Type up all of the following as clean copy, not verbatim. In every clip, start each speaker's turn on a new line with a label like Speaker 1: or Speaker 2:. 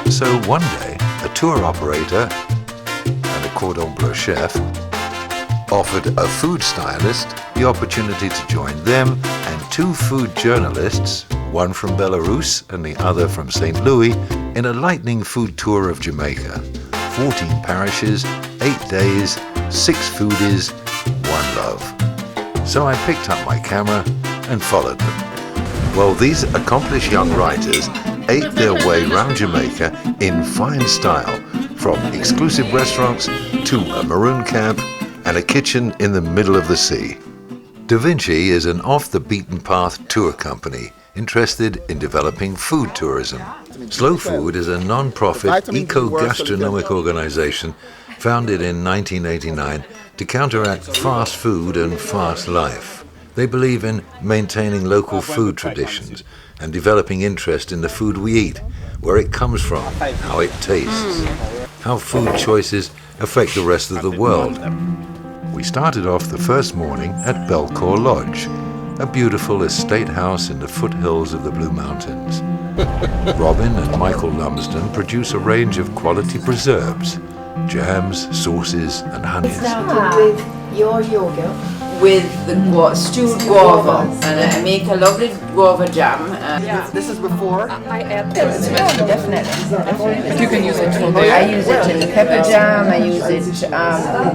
Speaker 1: So one day, a tour operator and a cordon bleu chef offered a food stylist the opportunity to join them and two food journalists, one from Belarus and the other from St. Louis, in a lightning food tour of Jamaica. 14 parishes, 8 days, 6 foodies, 1 love. So I picked up my camera and followed them. Well, these accomplished young writers ate their way round Jamaica in fine style, from exclusive restaurants to a maroon camp and a kitchen in the middle of the sea. Da Vinci is an off-the-beaten-path tour company interested in developing food tourism. Slow Food is a non-profit eco-gastronomic organization founded in 1989 to counteract fast food and fast life. They believe in maintaining local food traditions and developing interest in the food we eat, where it comes from, how it tastes, how food choices affect the rest of the world. We started off the first morning at Belcour Lodge, a beautiful estate house in the foothills of the Blue Mountains. Robin and Michael Lumsden produce a range of quality preserves, jams, sauces and honeys.
Speaker 2: With your yogurt.
Speaker 3: With the stewed guava, and I make a lovely guava jam.
Speaker 2: This is before?
Speaker 4: I add definitely.
Speaker 5: You can use it for
Speaker 4: I use it in the pepper jam. I use it in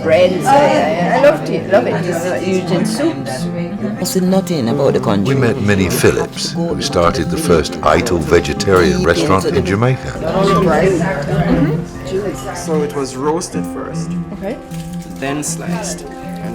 Speaker 4: breads. I love it. I use it in soups.
Speaker 5: I said nothing about the country.
Speaker 1: We met Minnie Phillips, who started the first Ital vegetarian restaurant in Jamaica.
Speaker 2: So it was roasted first, then sliced.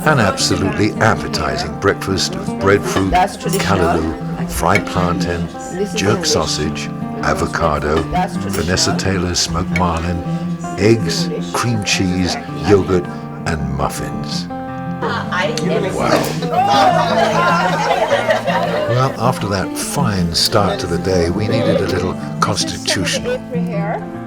Speaker 1: An absolutely appetizing breakfast of breadfruit, callaloo, fried plantain, jerk sausage, avocado, Vanessa Taylor's smoked marlin, eggs, cream cheese, yogurt, and muffins. Wow. Well, after that fine start to the day, we needed a little constitutional.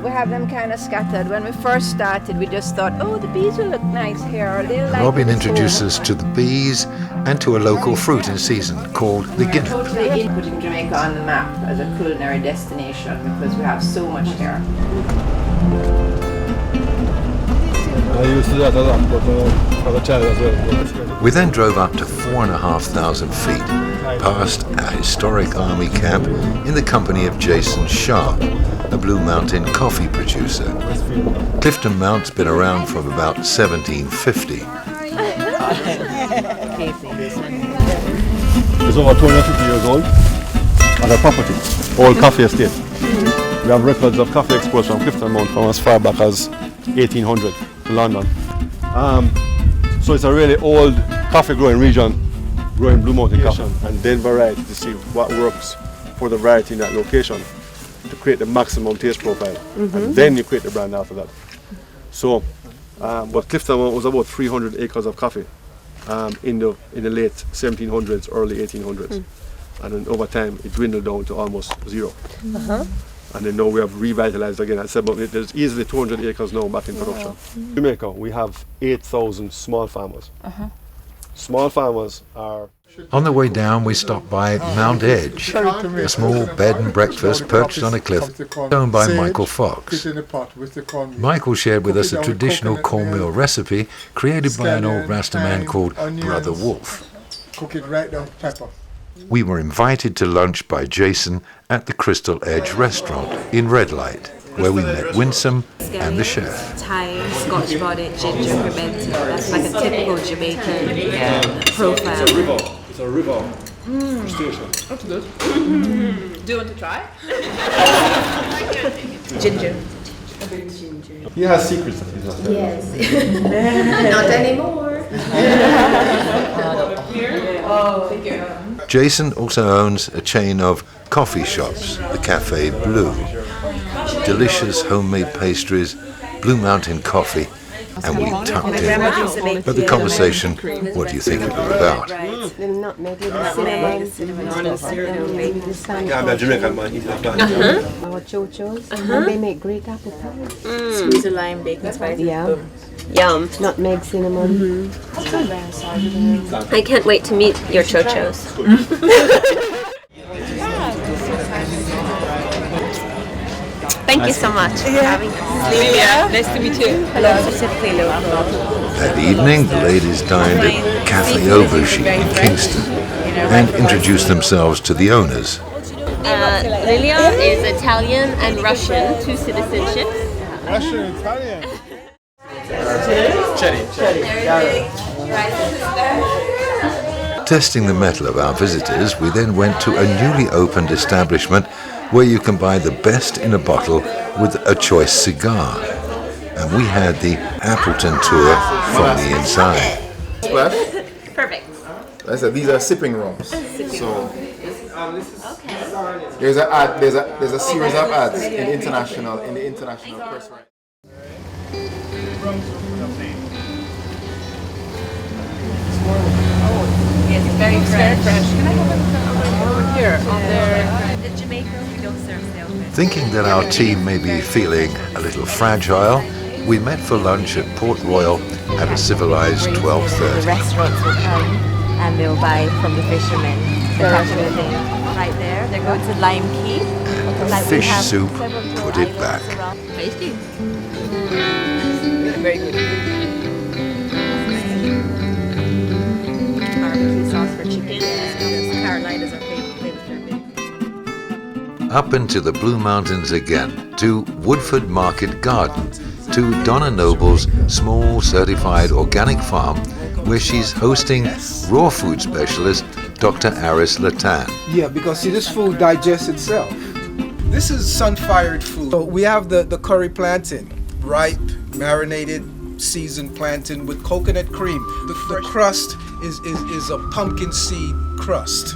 Speaker 4: We have them kind of scattered. When we first started, we just thought, oh, the bees will look nice here.
Speaker 1: Robin introduced us to the bees and to a local fruit in season called the guinea.
Speaker 3: Putting Jamaica on the map as a culinary destination because we have so much here.
Speaker 6: I used to that a lot, but as a child as well.
Speaker 1: We then drove up to 4,500 feet, past a historic army camp in the company of Jason Shaw, a Blue Mountain coffee producer. Clifton Mount's been around from about 1750.
Speaker 6: It's over 250 years old, and a property, old coffee estate. We have records of coffee exports from Clifton Mount from as far back as 1800 to London. So it's a really old coffee growing region, growing Blue Mountain coffee, and then variety to see what works for the variety in that location to create the maximum taste profile, and then you create the brand after that. So, but Clifton Mount was about 300 acres of coffee in the late 1700s, early 1800s, and then over time it dwindled down to almost zero. And then now we have revitalized again. I said, but there's easily 200 acres now back in production. In Jamaica, we have 8,000 small farmers. Small farmers are...
Speaker 1: On the way down, we stopped by Mount Edge, a small bed and breakfast perched on a cliff owned by Michael Fox. Michael shared with us a traditional cornmeal recipe created by an old Rasta man called Brother Wolf.
Speaker 7: Cook it right down to pepper.
Speaker 1: We were invited to lunch by Jason at the Crystal Edge restaurant in Red Light, where we met Winsome and the chef.
Speaker 8: Thyme, Scotch bonnet, ginger, pimento. That's like a typical Jamaican profile.
Speaker 6: It's a river station. That's good.
Speaker 4: Do you want to try?
Speaker 8: Ginger.
Speaker 6: He has secrets that he's not telling.
Speaker 2: Yes. Not anymore.
Speaker 3: Thank you.
Speaker 1: Jason also owns a chain of coffee shops, the Café Blue. Delicious homemade pastries, Blue Mountain coffee, and we tucked in. But the conversation, what do you think it was about?
Speaker 2: The nutmeg with the cinnamon. Maybe the sun.
Speaker 6: Yeah, I'm a Jamaican man. He's not bad.
Speaker 2: Our chochos. And they make great apple pie.
Speaker 8: Squeeze a lime, bacon, spices.
Speaker 2: Yeah. Yum. Nutmeg, cinnamon.
Speaker 8: I can't wait to meet your chochos. Thank you so much for having us. Lilia, nice to meet you. Hello, specifically local.
Speaker 1: That evening, the ladies dined at Cafe Aubergine in Kingston and introduced themselves to the owners.
Speaker 8: Lilia is Italian and Russian, 2 citizenships.
Speaker 6: Russian, Italian.
Speaker 1: Testing the mettle of our visitors, we then went to a newly opened establishment where you can buy the best in a bottle with a choice cigar. And we had the Appleton tour from the inside.
Speaker 9: Splash.
Speaker 8: Perfect.
Speaker 9: Like I said, these are sipping rooms. So there's a ad, there's a series of ads in the international press.
Speaker 8: It's very fresh. Can I have a over here on there? The Jamaicans, we don't serve sailfish.
Speaker 1: Thinking that our team may be feeling a little fragile, we met for lunch at Port Royal at a civilized 12:30.
Speaker 8: The restaurants will come and they'll buy from the fishermen. They're catching the thing right there. They're going to Lime Key.
Speaker 1: And fish soup, put it back.
Speaker 8: Tasty.
Speaker 4: Very good.
Speaker 8: Barbecue sauce for chicken. Carolina is our favorite flavor.
Speaker 1: Up into the Blue Mountains again, to Woodford Market Garden, to Donna Noble's small certified organic farm, where she's hosting raw food specialist Dr. Aris Latan.
Speaker 7: Yeah, because see, this food digests itself. This is sun-fired food. So we have the curry plantain, ripe, marinated, seasoned plantain with coconut cream. The crust is a pumpkin seed crust.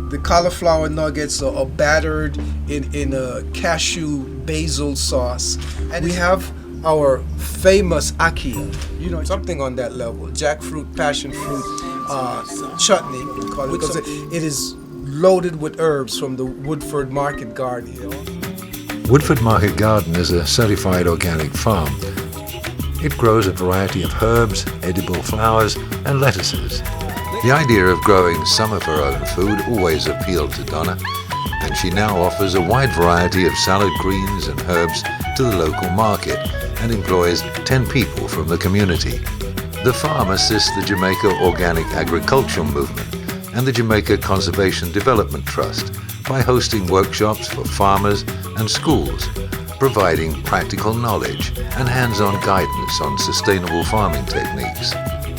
Speaker 7: The cauliflower nuggets are battered in a cashew basil sauce. And we have our famous ackee, something on that level. Jackfruit, passion fruit, chutney, we call it, because it is loaded with herbs from the Woodford Market Garden.
Speaker 1: Woodford Market Garden is a certified organic farm. It grows a variety of herbs, edible flowers, and lettuces. The idea of growing some of her own food always appealed to Donna, and she now offers a wide variety of salad greens and herbs to the local market and employs 10 people from the community. The farm assists the Jamaica Organic Agricultural Movement and the Jamaica Conservation Development Trust by hosting workshops for farmers and schools, providing practical knowledge and hands-on guidance on sustainable farming techniques,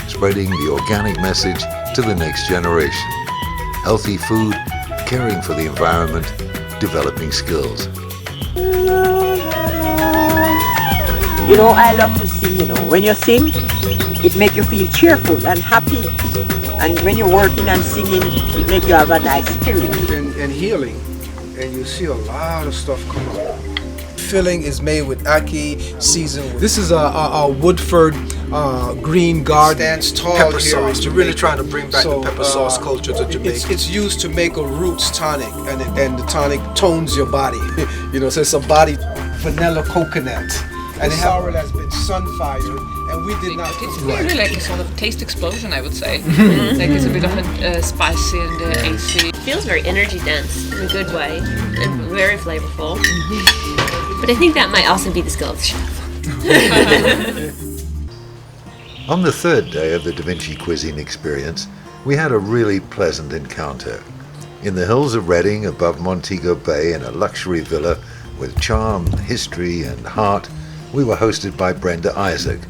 Speaker 1: spreading the organic message to the next generation. Healthy food, caring for the environment, developing skills.
Speaker 10: I love to sing, When you sing, it makes you feel cheerful and happy. And when you're working and singing, it makes you have a nice spirit.
Speaker 7: And healing, and you see a lot of stuff come up. Filling is made with ackee, seasoned with. This is a Woodford green garden. Stands tall pepper sauce. You're really trying to bring back the pepper sauce culture to Jamaica. It's used to make a roots tonic, and the tonic tones your body. So it's a body vanilla coconut. And the sorrel has been sun-fired, and we did not.
Speaker 11: It's really like a sort of taste explosion, I would say. Like it's a bit of a spicy and AC.
Speaker 8: It feels very energy dense in a good way and very flavorful. But I think that might also be the skill of the chef.
Speaker 1: On the third day of the Da Vinci Cuisine experience, we had a really pleasant encounter. In the hills of Reading, above Montego Bay, in a luxury villa with charm, history, and heart, we were hosted by Brenda Isaac,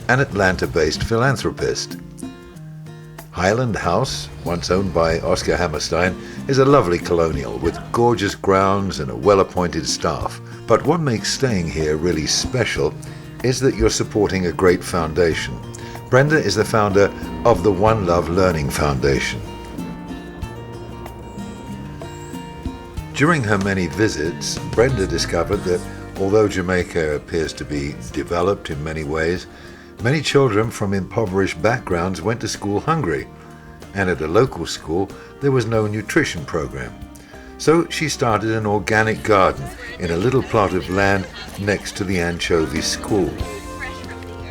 Speaker 1: an Atlanta-based philanthropist. Highland House, once owned by Oscar Hammerstein, is a lovely colonial with gorgeous grounds and a well-appointed staff. But what makes staying here really special is that you're supporting a great foundation. Brenda is the founder of the One Love Learning Foundation. During her many visits, Brenda discovered that although Jamaica appears to be developed in many ways, many children from impoverished backgrounds went to school hungry, and at a local school there was no nutrition program. So she started an organic garden in a little plot of land next to the Anchovy School.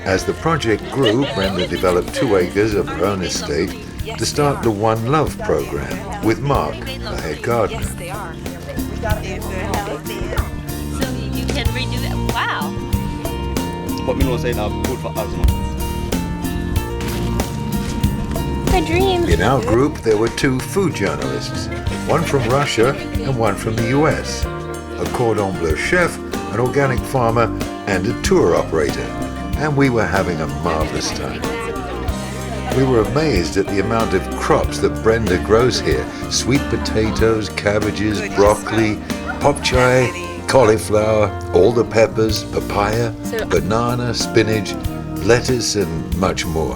Speaker 1: As the project grew, Brenda developed 2 acres of her own estate to start the One Love program with Mark, the head gardener.
Speaker 6: but me know say it's good for asthma.
Speaker 2: The dream.
Speaker 1: In our group, there were 2 food journalists, one from Russia and one from the US, a cordon bleu chef, an organic farmer, and a tour operator. And we were having a marvelous time. We were amazed at the amount of crops that Brenda grows here. Sweet potatoes, cabbages, broccoli, pop chai, cauliflower, all the peppers, papaya, banana, spinach, lettuce, and much more.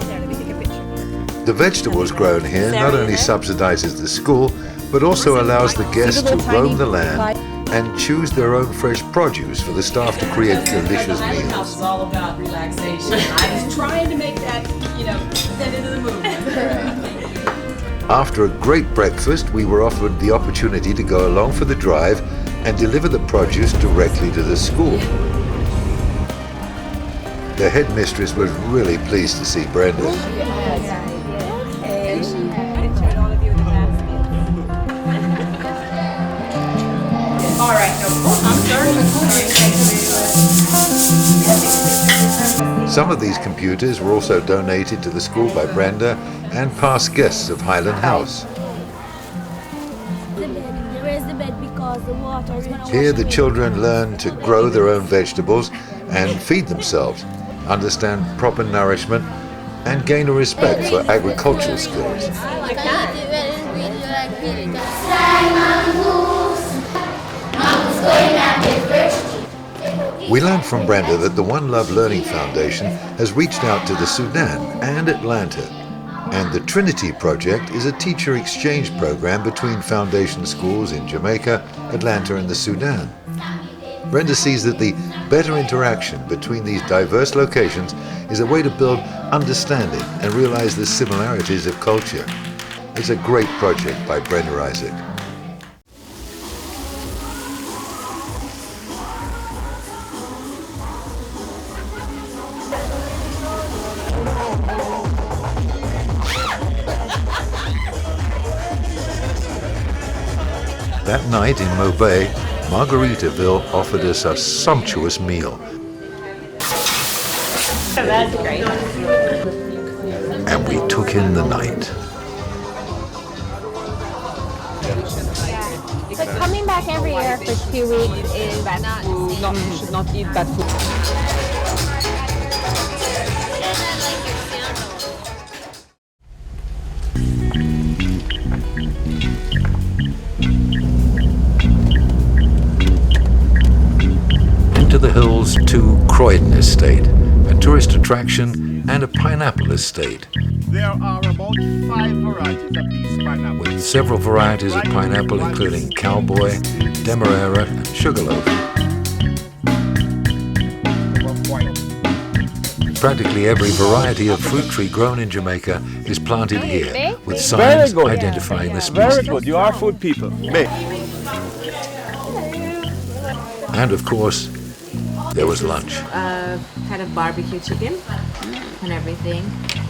Speaker 1: The vegetables grown here not only subsidizes the school, but also allows the guests to roam the land and choose their own fresh produce for the staff to create delicious meals.
Speaker 12: It's all about relaxation. I was trying to make that, send into the movement.
Speaker 1: After a great breakfast, we were offered the opportunity to go along for the drive and deliver the produce directly to the school. The headmistress was really pleased to see Brenda.
Speaker 12: All right, I'm sorry.
Speaker 1: Some of these computers were also donated to the school by Brenda and past guests of Highland House. Here the children learn to grow their own vegetables and feed themselves, understand proper nourishment, and gain a respect for agricultural skills. We learned from Brenda that the One Love Learning Foundation has reached out to the Sudan and Atlanta, and the Trinity Project is a teacher exchange program between foundation schools in Jamaica, Atlanta, and the Sudan. Brenda sees that the better interaction between these diverse locations is a way to build understanding and realize the similarities of culture. It's a great project by Brenda Isaac. That night in Mobay, Margaritaville offered us a sumptuous meal.
Speaker 2: That's great.
Speaker 1: And we took in the night.
Speaker 2: But coming back every year for 2 weeks is not
Speaker 11: You should not eat bad food.
Speaker 1: Into the hills to Croydon Estate, a tourist attraction and a pineapple estate,
Speaker 6: There are about 5 varieties of these pineapples.
Speaker 1: with several varieties of pineapple including Cowboy, Demerara, and Sugarloaf. Practically every variety of fruit tree grown in Jamaica is planted here, with signs identifying the
Speaker 6: Very
Speaker 1: species.
Speaker 6: good. You are food people. Make.
Speaker 1: And of course, there was lunch.
Speaker 8: Kind of barbecue chicken and everything.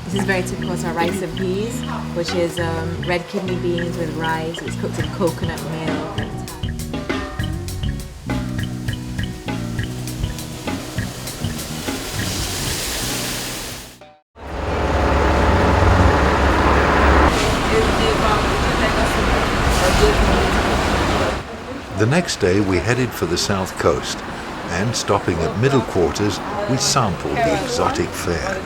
Speaker 8: This is very typical. It's our rice and peas, which is red kidney beans with rice. It's cooked in coconut milk.
Speaker 1: The next day we headed for the south coast, and stopping at Middle Quarters, we sampled the exotic fare.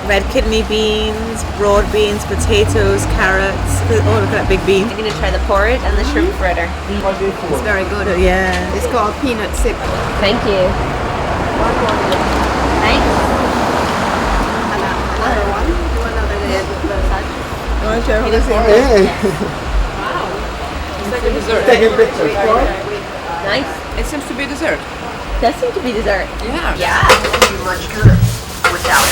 Speaker 8: Red kidney beans, broad beans, potatoes, carrots. Oh, look at that big bean.
Speaker 2: I'm going to try the porridge and the shrimp fritter.
Speaker 8: It's very good. Yeah.
Speaker 3: It's called peanut sip.
Speaker 2: Thank you. Thanks.
Speaker 3: Another one. Another day.
Speaker 11: It's like a dessert.
Speaker 2: Nice.
Speaker 11: It seems to be dessert.
Speaker 2: Does seem to be dessert.
Speaker 11: Yeah.
Speaker 2: Yeah.
Speaker 10: Much good without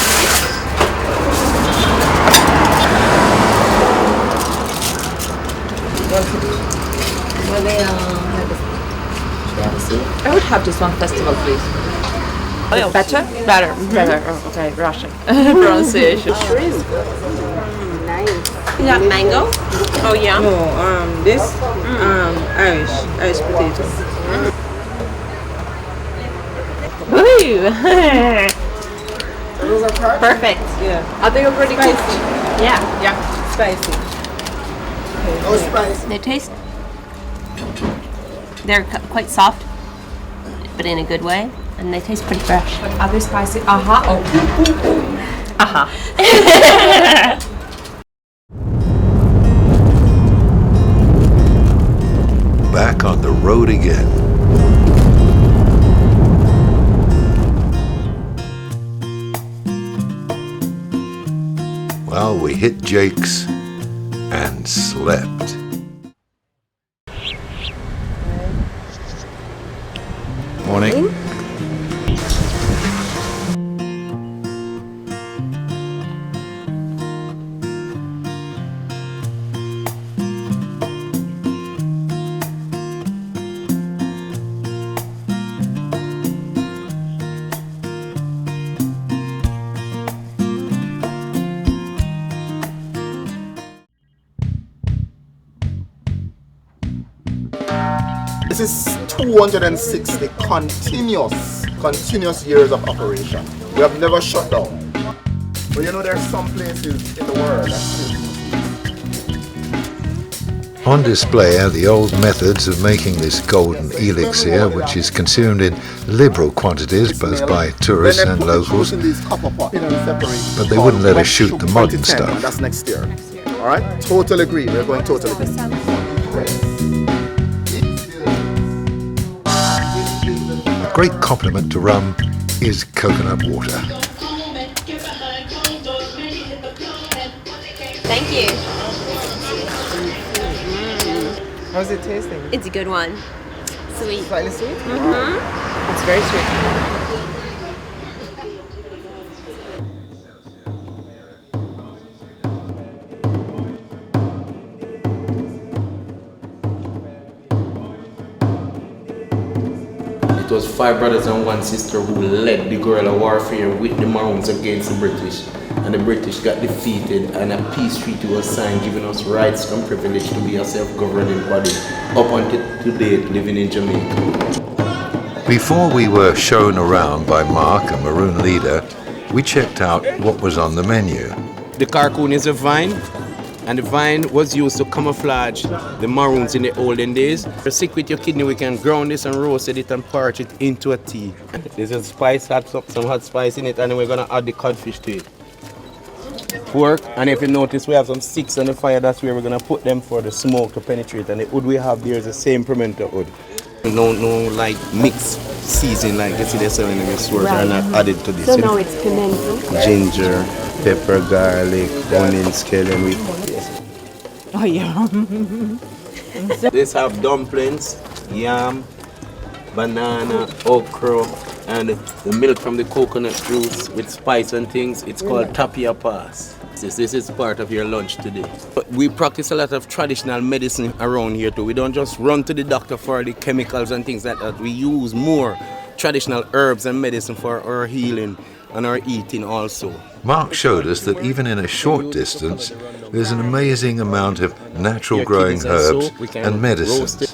Speaker 11: I would have just one festival, please. Better? Better. Better. Oh, okay, Russian. Pronunciation.
Speaker 2: Nice.
Speaker 8: Is that mango? Oh, yeah.
Speaker 12: No, this Irish potato.
Speaker 2: Woo!
Speaker 12: Those are perfect.
Speaker 11: Perfect.
Speaker 12: Yeah.
Speaker 11: I think I'm pretty
Speaker 12: Spicy.
Speaker 11: cooked. Yeah.
Speaker 12: Yeah. Spicy.
Speaker 9: No spice.
Speaker 13: They taste, they're quite soft, but in a good way, and they taste pretty fresh.
Speaker 12: But are they spicy? Aha. Oh.
Speaker 13: Aha.
Speaker 1: Back on the road again. Well, we hit Jake's and slept. Morning.
Speaker 9: This is 260 continuous years of operation. We have never shut down. But you know, there are some places in the world that still do.
Speaker 1: On display are the old methods of making this golden elixir, which is consumed in liberal quantities both by tourists and locals, but they wouldn't let us shoot the modern stuff.
Speaker 9: That's next year. Alright? Totally agree. We're going totally agree.
Speaker 1: A great compliment to rum is coconut water.
Speaker 13: Thank you.
Speaker 4: How's it tasting?
Speaker 13: It's a good one. Sweet.
Speaker 4: Slightly sweet?
Speaker 13: Mm-hmm.
Speaker 4: It's very sweet.
Speaker 14: It was 5 brothers and 1 sister who led the guerrilla warfare with the Maroons against the British. And the British got defeated and a peace treaty was signed giving us rights and privilege to be a self-governing body up until today living in Jamaica.
Speaker 1: Before we were shown around by Mark, a Maroon leader, we checked out what was on the menu.
Speaker 14: The carcoon is a vine, and the vine was used to camouflage the Maroons in the olden days. If you're sick with your kidney, we can ground this and roast it and parch it into a tea. There's a spice, some hot spice in it, and then we're gonna add the codfish to it. Pork, and if you notice we have some sticks on the fire, that's where we're gonna put them for the smoke to penetrate, and the wood we have there is the same pimento wood. No like mixed season like you see they're selling in the stores are not added to this.
Speaker 2: So now it's pimento.
Speaker 14: Ginger, pepper, garlic, onion, scallion.
Speaker 2: Oh yeah.
Speaker 14: This have dumplings, yam, banana, okra, and the milk from the coconut juice with spice and things. It's called tapia pass. This is part of your lunch today. But we practice a lot of traditional medicine around here too. We don't just run to the doctor for the chemicals and things like that. We use more traditional herbs and medicine for our healing and our eating also.
Speaker 1: Mark showed us that even in a short distance, there's an amazing amount of natural growing herbs and medicines.